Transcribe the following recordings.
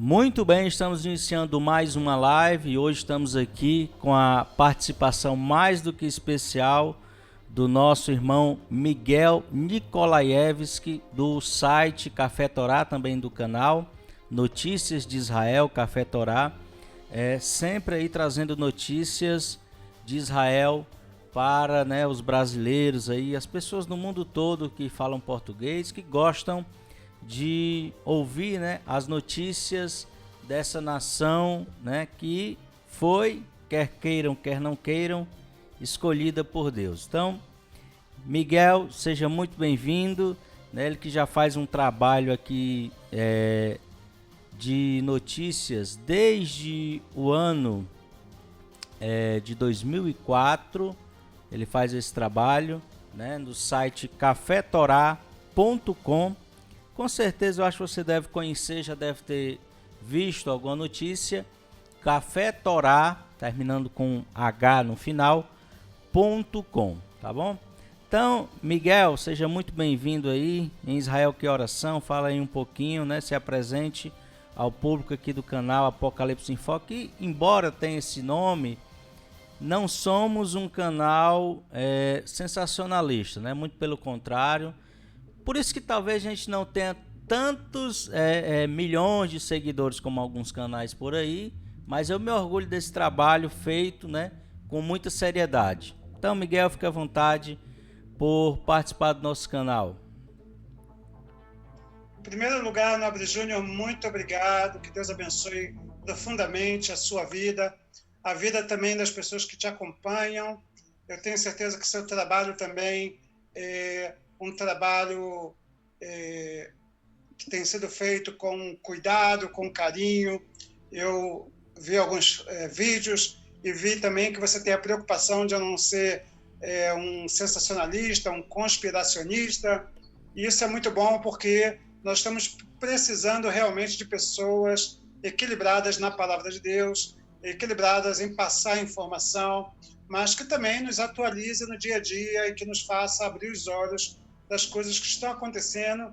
Muito bem, estamos iniciando mais uma live e hoje estamos aqui com a participação mais do que especial do nosso irmão Miguel Nikolaevski, do site Café Torá, também do canal Notícias de Israel, Café Torá, sempre aí trazendo notícias de Israel para os brasileiros, aí, as pessoas no mundo todo que falam português, que gostam de ouvir as notícias dessa nação que foi, quer queiram, quer não queiram, escolhida por Deus. Então, Miguel, seja muito bem-vindo, ele que já faz um trabalho aqui de notícias desde o ano de 2004, ele faz esse trabalho no site cafetorá.com. Com certeza eu acho que você deve conhecer, já deve ter visto alguma notícia. Café Torá, terminando com H no final, .com, tá bom? Então, Miguel, seja muito bem-vindo aí. Em Israel Que Oração, fala aí um pouquinho, se apresente ao público aqui do canal Apocalipse em Foco, que embora tenha esse nome, não somos um canal sensacionalista, muito pelo contrário. Por isso que talvez a gente não tenha tantos milhões de seguidores como alguns canais por aí, mas eu me orgulho desse trabalho feito com muita seriedade. Então, Miguel, fique à vontade por participar do nosso canal. Em primeiro lugar, Nobre Júnior, muito obrigado, que Deus abençoe profundamente a sua vida, a vida também das pessoas que te acompanham. Eu tenho certeza que seu trabalho também é um trabalho que tem sido feito com cuidado, com carinho. Eu vi alguns vídeos e vi também que você tem a preocupação de não ser um sensacionalista, um conspiracionista. E isso é muito bom porque nós estamos precisando realmente de pessoas equilibradas na palavra de Deus, equilibradas em passar informação, mas que também nos atualize no dia a dia e que nos faça abrir os olhos das coisas que estão acontecendo,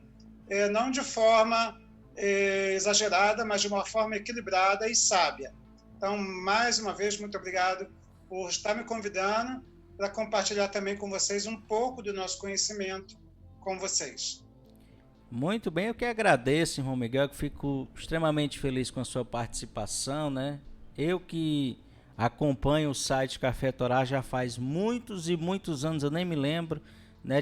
não de forma exagerada, mas de uma forma equilibrada e sábia. Então, mais uma vez, muito obrigado por estar me convidando para compartilhar também com vocês um pouco do nosso conhecimento com vocês. Muito bem, eu que agradeço, irmão Miguel, que fico extremamente feliz com a sua participação, Eu que acompanho o site Café Torá já faz muitos e muitos anos, eu nem me lembro,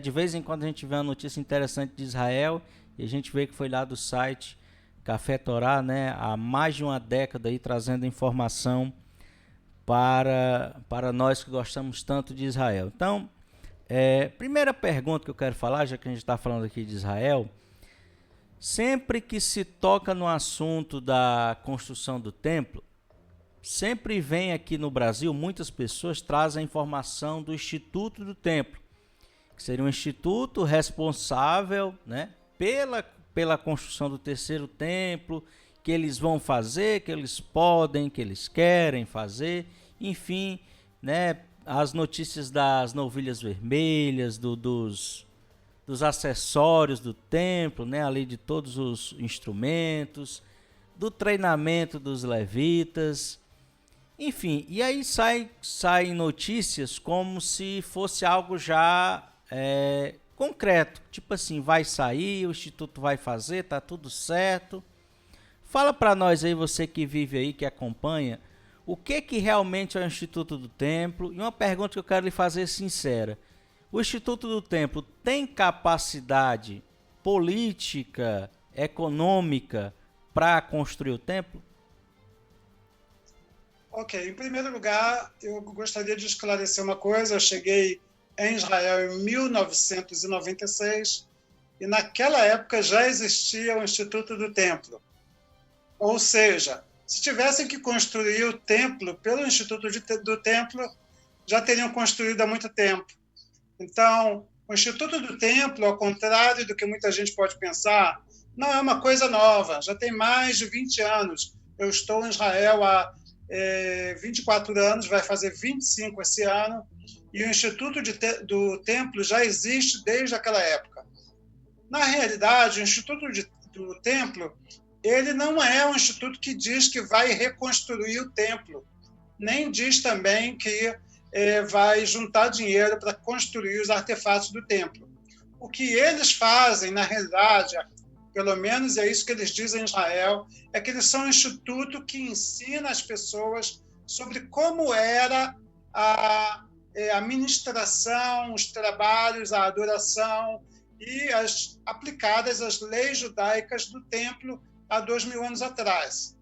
De vez em quando a gente vê uma notícia interessante de Israel e a gente vê que foi lá do site Café Torá, há mais de uma década aí trazendo informação para nós que gostamos tanto de Israel. Então, primeira pergunta que eu quero falar, já que a gente está falando aqui de Israel, sempre que se toca no assunto da construção do templo, sempre vem aqui no Brasil, muitas pessoas trazem a informação do Instituto do Templo, que seria um instituto responsável pela construção do terceiro templo, que eles vão fazer, que eles podem, que eles querem fazer, enfim, as notícias das novilhas vermelhas, dos acessórios do templo, ali de todos os instrumentos, do treinamento dos levitas, enfim, e aí saem notícias como se fosse algo já concreto, tipo assim, vai sair, o Instituto vai fazer, tá tudo certo. Fala para nós aí, você que vive aí, que acompanha, o que realmente é o Instituto do Templo? E uma pergunta que eu quero lhe fazer sincera: o Instituto do Templo tem capacidade política, econômica para construir o templo? Ok, em primeiro lugar, eu gostaria de esclarecer uma coisa. Eu cheguei em Israel em 1996 e naquela época já existia o Instituto do Templo. Ou seja, se tivessem que construir o templo pelo Instituto do Templo, já teriam construído há muito tempo. Então, o Instituto do Templo, ao contrário do que muita gente pode pensar, não é uma coisa nova, já tem mais de 20 anos. Eu estou em Israel há 24 anos, vai fazer 25 esse ano, e o Instituto do Templo já existe desde aquela época. Na realidade, o Instituto do Templo ele não é um instituto que diz que vai reconstruir o templo, nem diz também que vai juntar dinheiro para construir os artefatos do templo. O que eles fazem, na realidade, pelo menos é isso que eles dizem em Israel, é que eles são um instituto que ensina as pessoas sobre como era a ministração, os trabalhos, a adoração e aplicadas as leis judaicas do templo há 2000 anos atrás.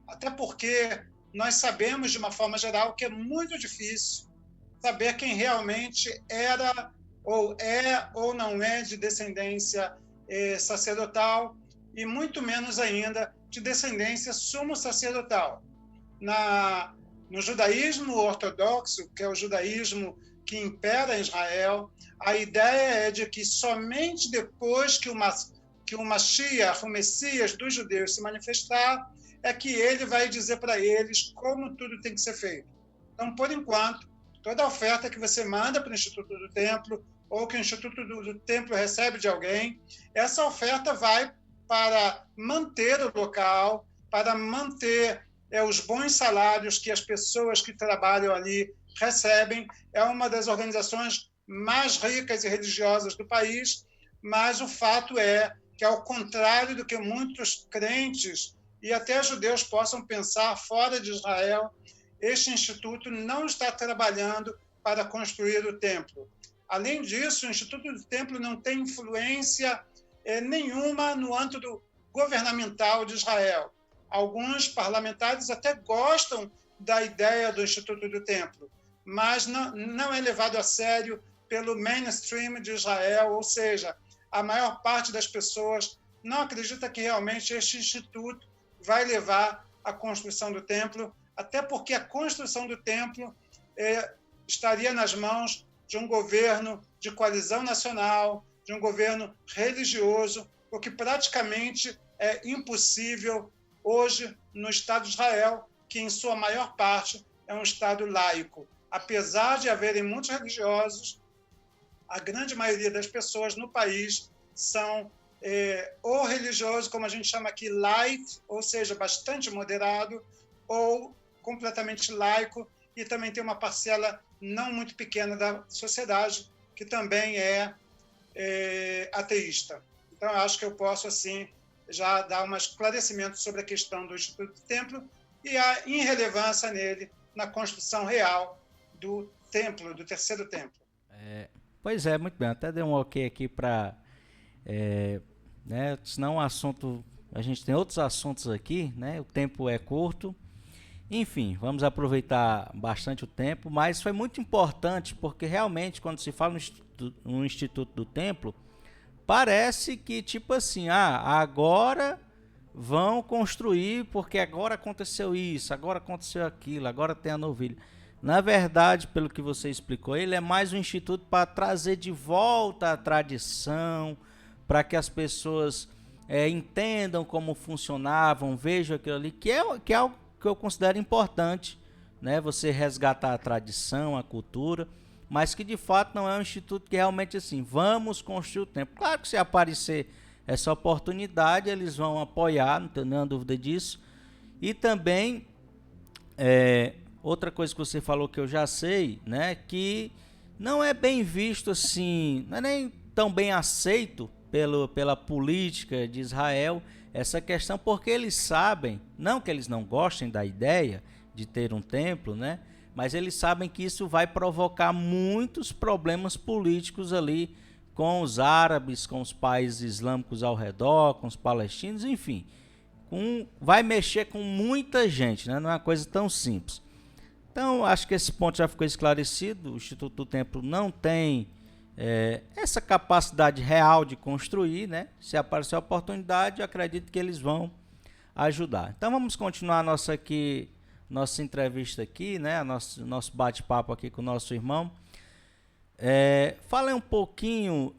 Até porque nós sabemos, de uma forma geral, que é muito difícil saber quem realmente era ou é ou não é de descendência sacerdotal e muito menos ainda de descendência sumo-sacerdotal. No judaísmo ortodoxo, que é o judaísmo que impera em Israel, a ideia é de que somente depois que o Mashiach, o Messias dos judeus, se manifestar, é que ele vai dizer para eles como tudo tem que ser feito. Então, por enquanto, toda oferta que você manda para o Instituto do Templo ou que o Instituto do Templo recebe de alguém, essa oferta vai para manter o local, para manter os bons salários que as pessoas que trabalham ali recebem. É uma das organizações mais ricas e religiosas do país, mas o fato é que, ao contrário do que muitos crentes e até judeus possam pensar fora de Israel, este instituto não está trabalhando para construir o templo. Além disso, o Instituto do Templo não tem influência nenhuma no âmbito governamental de Israel. Alguns parlamentares até gostam da ideia do Instituto do Templo, mas não é levado a sério pelo mainstream de Israel, ou seja, a maior parte das pessoas não acredita que realmente este instituto vai levar à construção do templo, até porque a construção do templo estaria nas mãos de um governo de coalizão nacional, de um governo religioso, o que praticamente é impossível hoje no Estado de Israel, que em sua maior parte é um Estado laico. Apesar de haverem muitos religiosos, a grande maioria das pessoas no país são ou religiosos, como a gente chama aqui, light, ou seja, bastante moderado, ou completamente laico, e também tem uma parcela não muito pequena da sociedade que também é ateísta. Então, eu acho que eu posso, assim, já dar um esclarecimento sobre a questão do Instituto do Templo e a irrelevância nele na construção real do templo, do terceiro templo. Pois é, muito bem. Até dei um ok aqui para... senão o assunto... A gente tem outros assuntos aqui, né? O tempo é curto. Enfim, vamos aproveitar bastante o tempo, mas foi muito importante porque realmente quando se fala no Instituto do Templo, parece que tipo assim, agora vão construir porque agora aconteceu isso, agora aconteceu aquilo, agora tem a novilha. Na verdade, pelo que você explicou, ele é mais um instituto para trazer de volta a tradição, para que as pessoas entendam como funcionavam, vejam aquilo ali, que é algo que eu considero importante, né? Você resgatar a tradição, a cultura, mas que de fato não é um instituto que realmente assim, vamos construir o templo. Claro que se aparecer essa oportunidade, eles vão apoiar, não tenho nenhuma dúvida disso. E também, outra coisa que você falou que eu já sei, né? Que não é bem visto assim, não é nem tão bem aceito pela política de Israel, essa questão, porque eles sabem, não que eles não gostem da ideia de ter um templo, né? Mas eles sabem que isso vai provocar muitos problemas políticos ali com os árabes, com os países islâmicos ao redor, com os palestinos, enfim. Vai mexer com muita gente, né? Não é uma coisa tão simples. Então, acho que esse ponto já ficou esclarecido. O Instituto do Templo não tem essa capacidade real de construir, né? Se aparecer a oportunidade, eu acredito que eles vão ajudar. Então vamos continuar nossa entrevista aqui, né? Nosso bate-papo aqui com o nosso irmão. Falei um pouquinho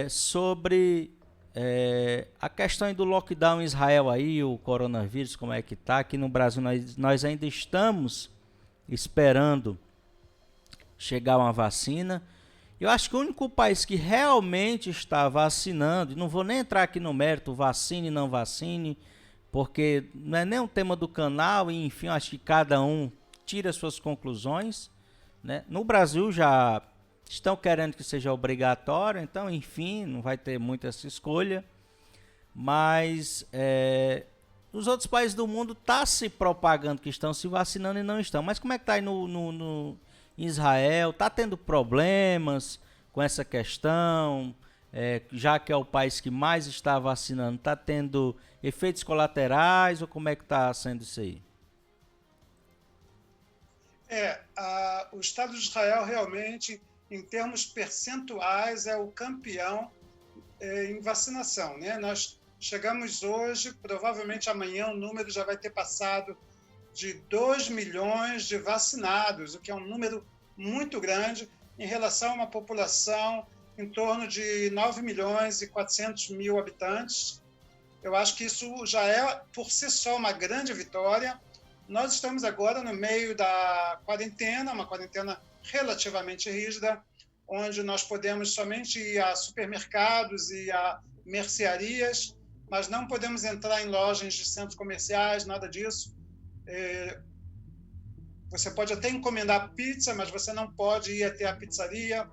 sobre a questão do lockdown em Israel aí, o coronavírus, como é que está. Aqui no Brasil nós ainda estamos esperando chegar uma vacina. Eu acho que o único país que realmente está vacinando, e não vou nem entrar aqui no mérito, vacine, não vacine, porque não é nem um tema do canal, e enfim, acho que cada um tira suas conclusões, né? No Brasil já estão querendo que seja obrigatório, então, enfim, não vai ter muita essa escolha, mas os outros países do mundo tá se propagando que estão se vacinando e não estão. Mas como é que tá aí no Israel? Tá tendo problemas com essa questão? Já que é o país que mais está vacinando, tá tendo efeitos colaterais ou como é que tá sendo isso aí? O Estado de Israel realmente, em termos percentuais, é o campeão em vacinação, né? Nós chegamos hoje, provavelmente amanhã o número já vai ter passado de 2 milhões de vacinados, o que é um número muito grande em relação a uma população em torno de 9 milhões e 400 mil habitantes. Eu acho que isso já é, por si só, uma grande vitória. Nós estamos agora no meio da quarentena, uma quarentena relativamente rígida, onde nós podemos somente ir a supermercados e a mercearias, mas não podemos entrar em lojas de centros comerciais, nada disso. Você pode até encomendar pizza, mas você não pode ir até a pizzaria.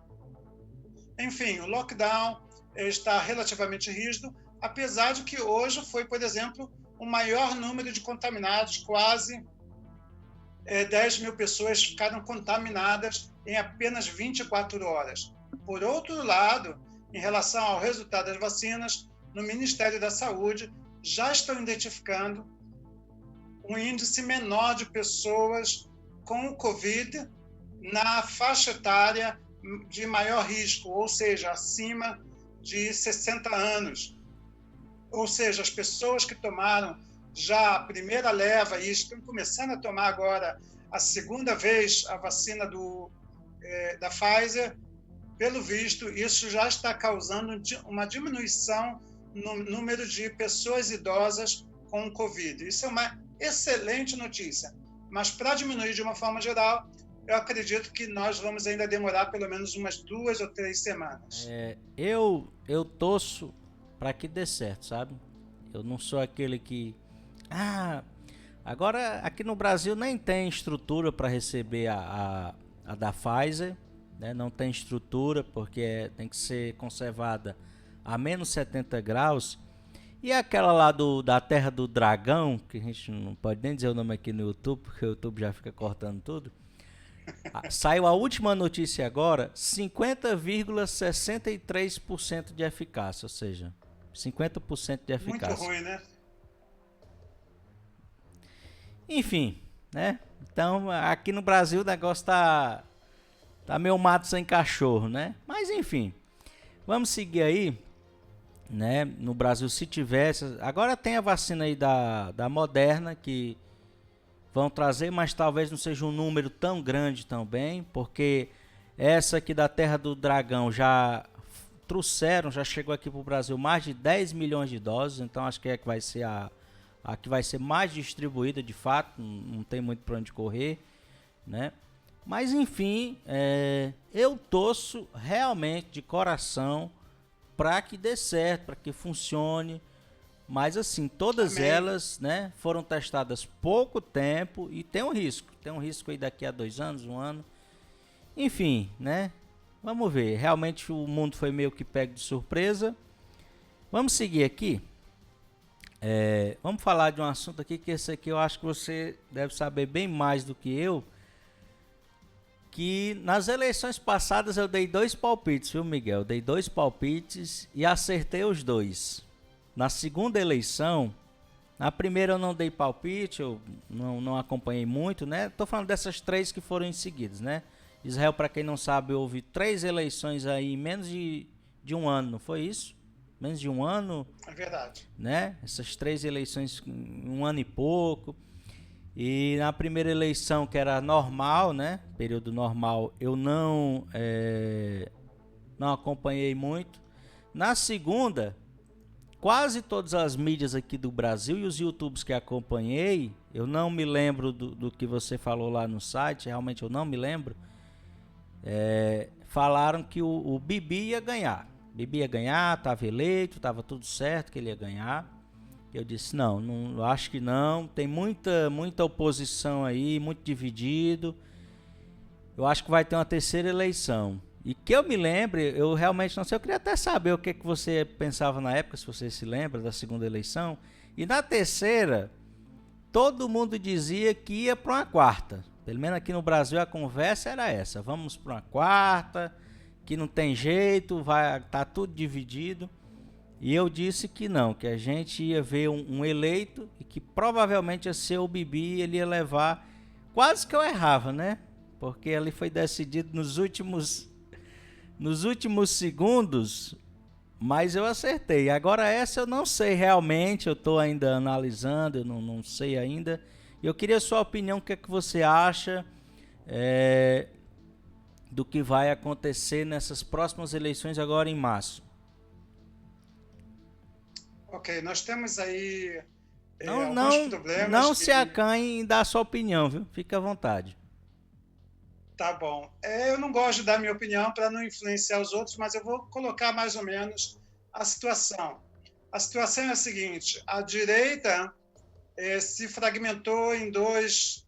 Enfim, o lockdown está relativamente rígido, apesar de que hoje foi, por exemplo, o maior número de contaminados, quase 10 mil pessoas ficaram contaminadas em apenas 24 horas. Por outro lado, em relação ao resultado das vacinas, no Ministério da Saúde já estão identificando um índice menor de pessoas com o Covid na faixa etária de maior risco, ou seja, acima de 60 anos. Ou seja, as pessoas que tomaram já a primeira leva e estão começando a tomar agora a segunda vez a vacina da Pfizer, pelo visto, isso já está causando uma diminuição no número de pessoas idosas com Covid. Isso é uma excelente notícia, mas para diminuir de uma forma geral, eu acredito que nós vamos ainda demorar pelo menos umas 2 ou 3 semanas. Eu torço para que dê certo, sabe? Eu não sou aquele que... agora aqui no Brasil nem tem estrutura para receber a da Pfizer, né? Não tem estrutura porque tem que ser conservada a menos 70 graus. E aquela lá da Terra do Dragão, que a gente não pode nem dizer o nome aqui no YouTube, porque o YouTube já fica cortando tudo. Saiu a última notícia agora, 50,63% de eficácia, ou seja, 50% de eficácia. Muito ruim, né? Enfim, né? Então, aqui no Brasil o negócio tá meio mato sem cachorro, né? Mas enfim, vamos seguir aí, né? No Brasil, se tivesse... Agora tem a vacina aí da Moderna, que vão trazer, mas talvez não seja um número tão grande também, porque essa aqui da Terra do Dragão já chegou aqui para o Brasil mais de 10 milhões de doses, então acho que vai ser a que vai ser mais distribuída de fato, não tem muito para onde correr, né? Mas enfim, eu torço realmente de coração para que dê certo, para que funcione. Mas assim, todas elas, né, foram testadas pouco tempo e tem um risco aí daqui a 2 anos, 1 ano. Enfim, né? Vamos ver. Realmente o mundo foi meio que pego de surpresa. Vamos seguir aqui. Vamos falar de um assunto aqui que esse aqui eu acho que você deve saber bem mais do que eu. Que nas eleições passadas eu dei 2 palpites, viu, Miguel? Eu dei 2 palpites e acertei os 2. Na segunda eleição, na primeira eu não dei palpite, eu não acompanhei muito, né? Tô falando dessas 3 que foram em seguida, né? Israel, para quem não sabe, houve 3 eleições aí em menos de 1 ano, não foi isso? Menos de 1 ano. É verdade. Né? Essas 3 eleições em 1 ano e pouco. E na primeira eleição, que era normal, né? Período normal, eu não acompanhei muito. Na segunda... Quase todas as mídias aqui do Brasil e os YouTubes que acompanhei, eu não me lembro do que você falou lá no site, realmente eu não me lembro, falaram que o Bibi ia ganhar. Bibi ia ganhar, estava eleito, estava tudo certo que ele ia ganhar. Eu disse, não, acho que não, tem muita oposição aí, muito dividido, eu acho que vai ter uma terceira eleição. E que eu me lembre, eu realmente não sei, eu queria até saber o que você pensava na época, se você se lembra da segunda eleição, e na terceira, todo mundo dizia que ia para uma quarta, pelo menos aqui no Brasil a conversa era essa, vamos para uma quarta, que não tem jeito, vai tá tudo dividido. E eu disse que não, que a gente ia ver um eleito e que provavelmente ia ser o Bibi, ele ia levar. Quase que eu errava, né? Porque ali foi decidido nos últimos segundos, mas eu acertei. Agora essa eu não sei realmente, eu estou ainda analisando, eu não sei ainda. Eu queria a sua opinião, o que é que você acha do que vai acontecer nessas próximas eleições agora em março. Ok, nós temos aí Não, alguns não, problemas. não se acanhe em dar sua opinião, viu? Fica à vontade. Tá bom. Eu não gosto de dar minha opinião para não influenciar os outros, mas eu vou colocar mais ou menos a situação. A situação é a seguinte: a direita se fragmentou em dois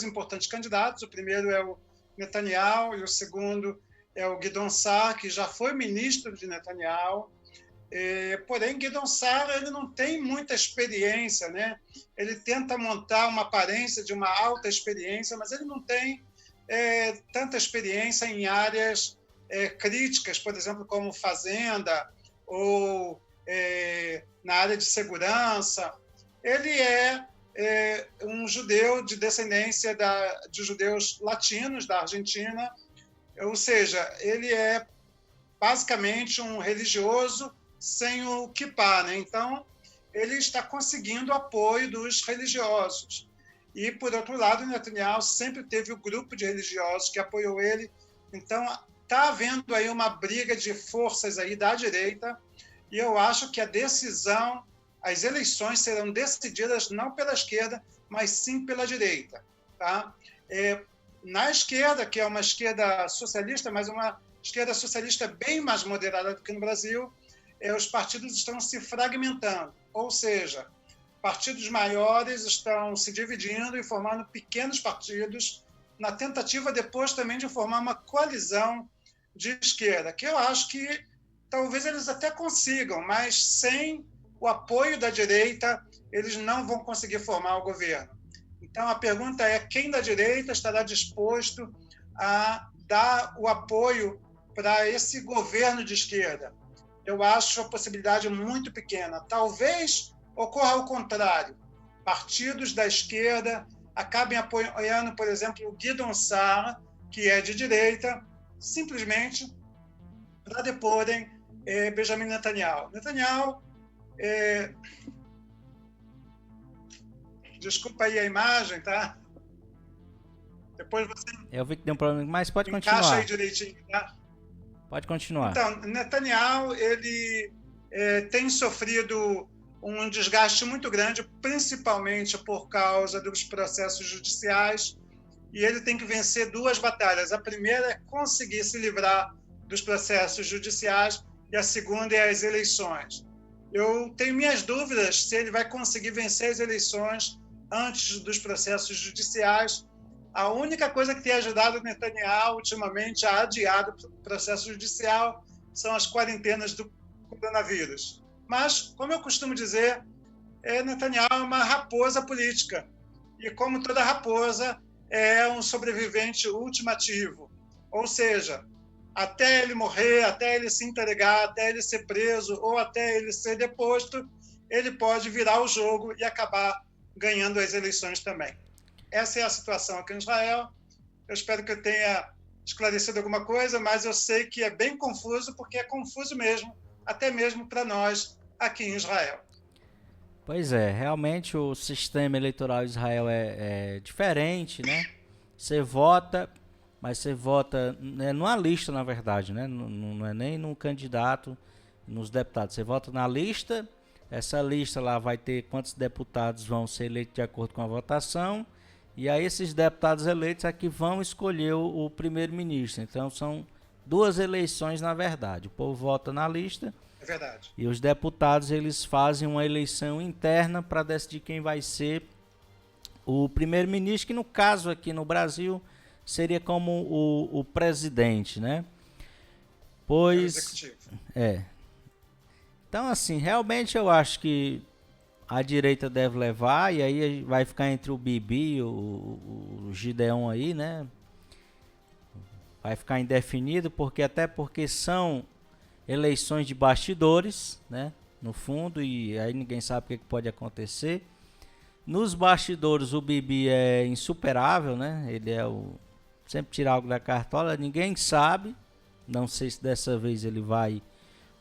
importantes candidatos. O primeiro é o Netanyahu e o segundo é o Guidon Sa'ar, que já foi ministro de Netanyahu. Porém, Guidon Sa'ar ele não tem muita experiência, né? Ele tenta montar uma aparência de uma alta experiência, mas ele não tem tanta experiência em áreas críticas, por exemplo, como fazenda ou na área de segurança. Ele é um judeu de descendência de judeus latinos da Argentina, ou seja, ele é basicamente um religioso sem o kippá, né? Então, ele está conseguindo apoio dos religiosos. E, por outro lado, Netanyahu sempre teve o grupo de religiosos que apoiou ele. Então, está havendo aí uma briga de forças aí da direita, e eu acho que as eleições serão decididas não pela esquerda, mas sim pela direita. Tá? Na esquerda, que é uma esquerda socialista, mas uma esquerda socialista bem mais moderada do que no Brasil, os partidos estão se fragmentando, ou seja, partidos maiores estão se dividindo e formando pequenos partidos, na tentativa depois também de formar uma coalizão de esquerda, que eu acho que talvez eles até consigam, mas sem o apoio da direita, eles não vão conseguir formar o governo. Então, a pergunta é: quem da direita estará disposto a dar o apoio para esse governo de esquerda? Eu acho a possibilidade muito pequena. Talvez ocorra ao contrário. Partidos da esquerda acabem apoiando, por exemplo, o Guidon Sa'ar, que é de direita, simplesmente para deporem Benjamin Netanyahu. Netanyahu, desculpa aí a imagem, tá? Depois você Eu vi que deu um problema, mas pode continuar. Encaixa aí direitinho, tá? Pode continuar. Então, Netanyahu, ele tem sofrido um desgaste muito grande, principalmente por causa dos processos judiciais, e ele tem que vencer duas batalhas. A primeira é conseguir se livrar dos processos judiciais, e a segunda é as eleições. Eu tenho minhas dúvidas se ele vai conseguir vencer as eleições antes dos processos judiciais. A única coisa que tem ajudado o Netanyahu ultimamente a adiar o processo judicial são as quarentenas do coronavírus. Mas, como eu costumo dizer, Netanyahu é uma raposa política. E, como toda raposa, é um sobrevivente ultimativo. Ou seja, até ele morrer, até ele se entregar, até ele ser preso ou até ele ser deposto, ele pode virar o jogo e acabar ganhando as eleições também. Essa é a situação aqui em Israel. Eu espero que eu tenha esclarecido alguma coisa, mas eu sei que é bem confuso, porque é confuso mesmo, até mesmo para nós aqui em Israel. Pois é, realmente o sistema eleitoral de Israel é diferente, né? Você vota, mas você vota numa lista, na verdade, né? Não é nem no candidato, nos deputados. Você vota na lista, essa lista lá vai ter quantos deputados vão ser eleitos de acordo com a votação, e aí esses deputados eleitos aqui vão escolher o primeiro-ministro. Então são duas eleições na verdade. O povo vota na lista verdade. E os deputados, eles fazem uma eleição interna para decidir quem vai ser o primeiro-ministro, que no caso aqui no Brasil seria como o presidente, né? Pois, executivo. Então, assim, realmente eu acho que a direita deve levar, e aí vai ficar entre o Bibi e o Gideon aí, né? Vai ficar indefinido, até porque são eleições de bastidores, né? No fundo, e aí ninguém sabe o que pode acontecer. Nos bastidores o Bibi é insuperável, né? Ele é sempre tira algo da cartola, ninguém sabe. Não sei se dessa vez ele vai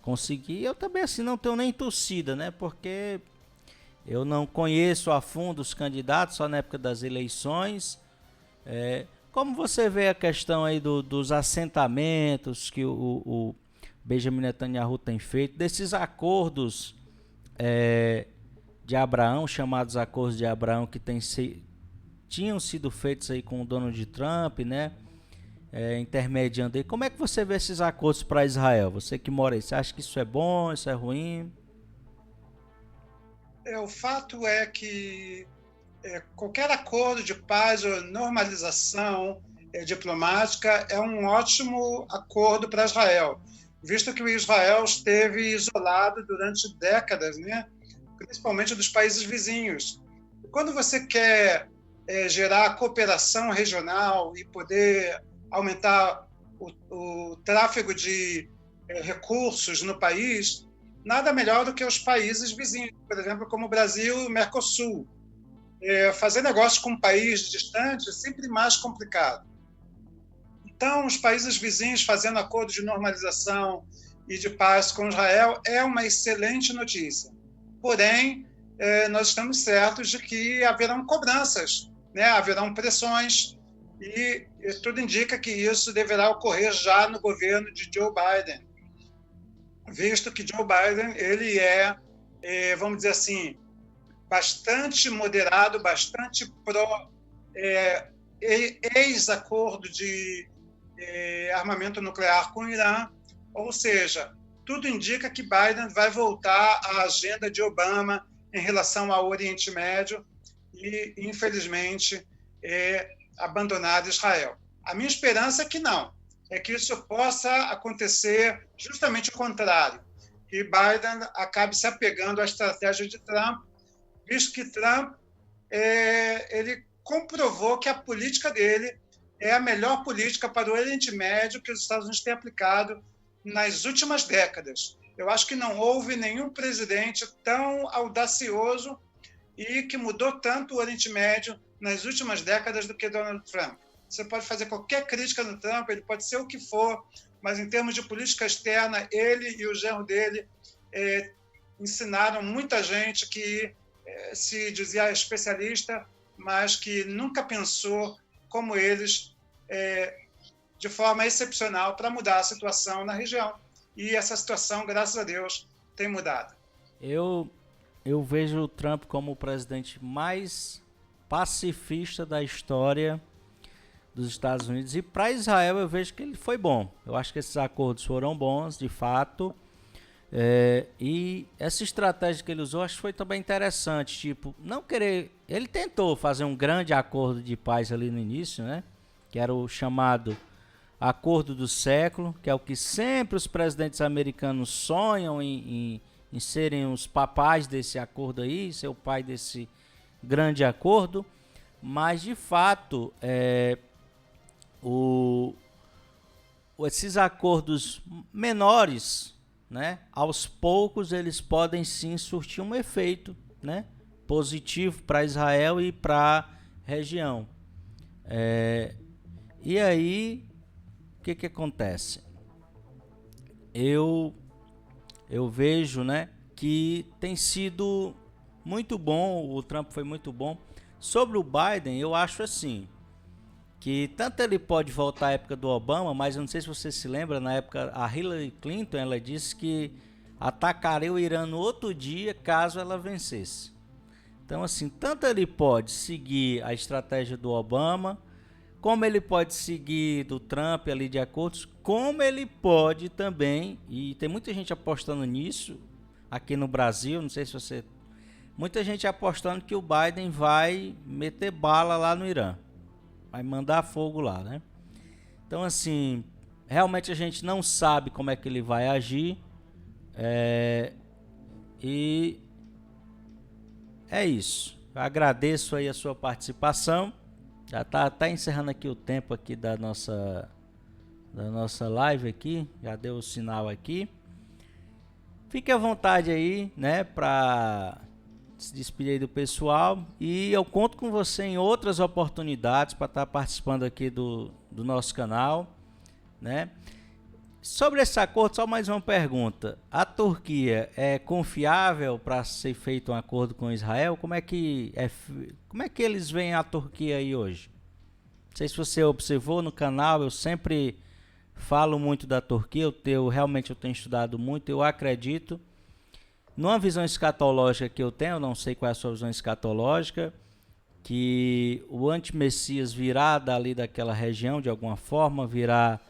conseguir. Eu também assim não tenho nem torcida, né? Porque eu não conheço a fundo os candidatos, só na época das eleições. Como você vê a questão aí dos assentamentos que o Benjamin Netanyahu tem feito, desses acordos de Abraão, chamados acordos de Abraão, que tinham sido feitos aí com o Donald Trump, né? Intermediando aí. Como é que você vê esses acordos para Israel? Você que mora aí, você acha que isso é bom, isso é ruim? O fato é que qualquer acordo de paz ou normalização diplomática é um ótimo acordo para Israel, visto que o Israel esteve isolado durante décadas, né? Principalmente dos países vizinhos. Quando você quer gerar cooperação regional e poder aumentar o tráfego de recursos no país, nada melhor do que os países vizinhos, por exemplo, como o Brasil e o Mercosul. Fazer negócio com um país distante é sempre mais complicado. Então, os países vizinhos fazendo acordo de normalização e de paz com Israel é uma excelente notícia. Porém, nós estamos certos de que haverão cobranças, né? Haverão pressões, e tudo indica que isso deverá ocorrer já no governo de Joe Biden, visto que Joe Biden ele vamos dizer assim, bastante moderado, bastante pró ex-acordo de armamento nuclear com o Irã, ou seja, tudo indica que Biden vai voltar à agenda de Obama em relação ao Oriente Médio e, infelizmente, abandonar Israel. A minha esperança é que não, é que isso possa acontecer justamente o contrário, que Biden acabe se apegando à estratégia de Trump, visto que Trump ele comprovou que a política dele é a melhor política para o Oriente Médio que os Estados Unidos têm aplicado nas últimas décadas. Eu acho que não houve nenhum presidente tão audacioso e que mudou tanto o Oriente Médio nas últimas décadas do que Donald Trump. Você pode fazer qualquer crítica no Trump, ele pode ser o que for, mas em termos de política externa, ele e o genro dele ensinaram muita gente que se dizia especialista, mas que nunca pensou como eles de forma excepcional para mudar a situação na região. E essa situação, graças a Deus, tem mudado. Eu vejo o Trump como o presidente mais pacifista da história dos Estados Unidos. E para Israel eu vejo que ele foi bom. Eu acho que esses acordos foram bons, de fato. E essa estratégia que ele usou, acho que foi também interessante. Tipo, não querer... Ele tentou fazer um grande acordo de paz ali no início, né? Que era o chamado acordo do século, que é o que sempre os presidentes americanos sonham em serem os papais desse acordo aí, ser o pai desse grande acordo. Mas, de fato, esses acordos menores, né, aos poucos eles podem sim surtir um efeito, né, positivo para Israel e para a região. E aí, o que acontece? Eu vejo, né, que tem sido muito bom, o Trump foi muito bom. Sobre o Biden, eu acho assim, que tanto ele pode voltar à época do Obama, mas eu não sei se você se lembra, na época a Hillary Clinton, ela disse que atacaria o Irã no outro dia caso ela vencesse. Então assim, tanto ele pode seguir a estratégia do Obama, como ele pode seguir do Trump ali de acordos, como ele pode também, e tem muita gente apostando nisso aqui no Brasil, não sei se você... Muita gente apostando que o Biden vai meter bala lá no Irã, vai mandar fogo lá, né? Então, assim, realmente a gente não sabe como é que ele vai agir, e é isso. Eu agradeço aí a sua participação. Já tá encerrando aqui o tempo aqui da nossa live aqui, já deu o sinal aqui. Fique à vontade aí, né, para se despedir aí do pessoal, e eu conto com você em outras oportunidades para estar participando aqui do nosso canal, né? Sobre esse acordo, só mais uma pergunta. A Turquia é confiável para ser feito um acordo com Israel? Como é que eles veem a Turquia aí hoje? Não sei se você observou no canal, eu sempre falo muito da Turquia, realmente eu tenho estudado muito, eu acredito. Numa visão escatológica que eu tenho, eu não sei qual é a sua visão escatológica, que o antimessias virá dali daquela região, de alguma forma, virá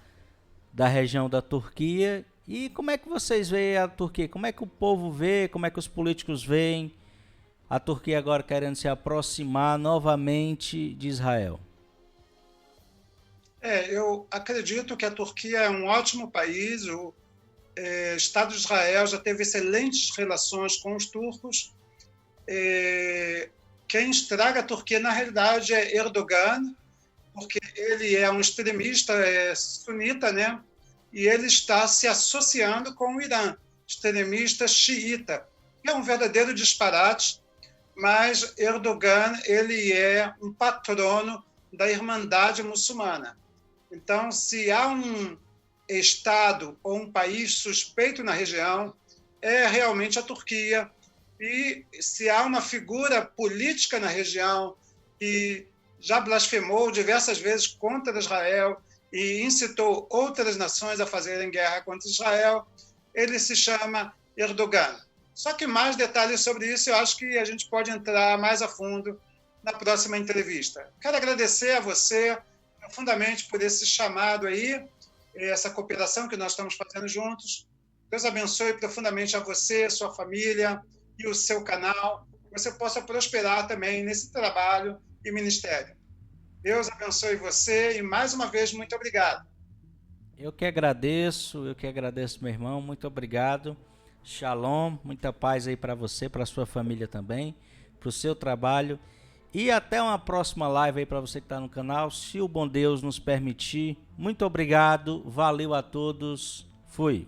da região da Turquia. E como é que vocês veem a Turquia? Como é que o povo vê? Como é que os políticos veem a Turquia agora querendo se aproximar novamente de Israel? Eu acredito que a Turquia é um ótimo país. O Estado de Israel já teve excelentes relações com os turcos. Quem estraga a Turquia, na realidade, é Erdogan, porque ele é um extremista sunita, né? E ele está se associando com o Irã, extremista xiita. É um verdadeiro disparate, mas Erdogan ele é um patrono da Irmandade muçulmana. Então, se há um Estado ou um país suspeito na região, é realmente a Turquia. E se há uma figura política na região que já blasfemou diversas vezes contra Israel e incitou outras nações a fazerem guerra contra Israel, ele se chama Erdogan. Só que mais detalhes sobre isso eu acho que a gente pode entrar mais a fundo na próxima entrevista. Quero agradecer a você profundamente por esse chamado aí, essa cooperação que nós estamos fazendo juntos. Deus abençoe profundamente a você, sua família e o seu canal, que você possa prosperar também nesse trabalho e ministério. Deus abençoe você e, mais uma vez, muito obrigado. Eu que agradeço, meu irmão, muito obrigado. Shalom, muita paz aí para você, para sua família também, para o seu trabalho. E até uma próxima live aí para você que está no canal, se o bom Deus nos permitir. Muito obrigado, valeu a todos, fui.